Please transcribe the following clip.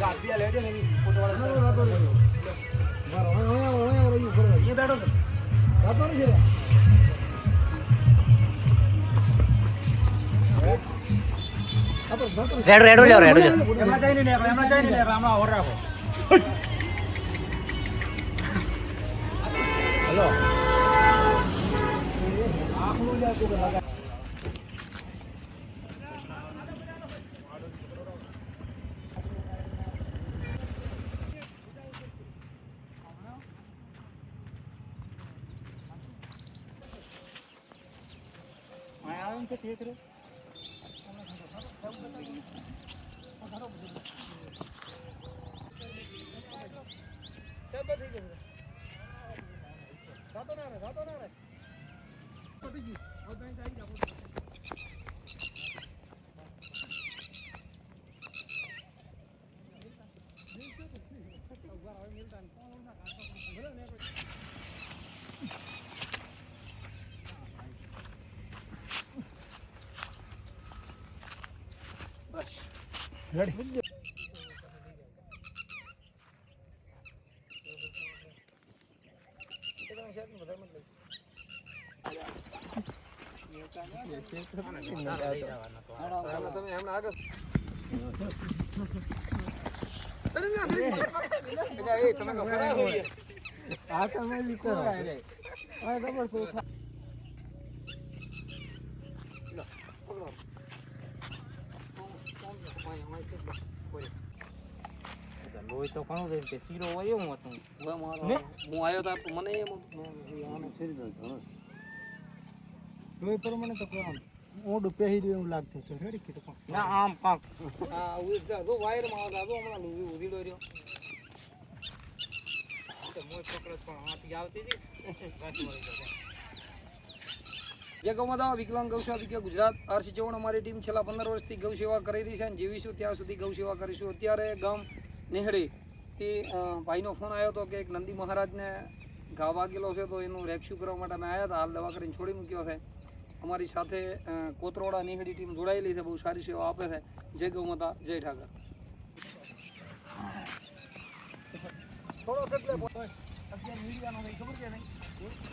ગાપિયા લેડે ને ફોટોવાળા એ બેઠો છે રાતો નથી રે રેડો લ્યો એમાં જઈને ને હમણાં ઓર રાખો હેલો આખલું જાય તો લગા આયા તો ઠીક રે Ready? લોહી તો ઘણું રહી છે શીરો હોય એવું હતું હું આવ્યો તો મને એમ આને ફેરી દઉં લોહી પ્રમાણે તો કોણ ઓડું પહેરી રહ્યું એવું લાગતું છે રેડી કીધું ના આમ પાક આ ઉઈ જો વાયર માં આવતા જો હમણાં ઉડીડો રહ્યો તો મોય પકડત પણ હાથી આવતી હતી કાચ મરી ગયો જય ગૌમાતા વિકલાંગ ગૌસેવા વિકે ગુજરાત આરસી ચૌહાણ અમારી ટીમ છેલ્લા 15 વર્ષથી ગૌ સેવા કરી રહી છે અને જીવીશું ત્યાં સુધી ગૌ સેવા કરીશું અત્યારે ગામ નેહડી થી ભાઈનો ફોન આવ્યો હતો કે એક નંદી મહારાજને ઘા વાગેલો છે તો એનું રેસ્ક્યુ કરવા માટે અમે આવ્યા હતા હાલ દવા કરીને છોડી મૂક્યો છે અમારી સાથે કોતરોડા નેહડી ટીમ જોડાયેલી છે બહુ સારી સેવા આપે છે જય ગૌમાતા જય ઠાકર થોડો કેટલે 11 મીડિયાનો ખબર છે નહીં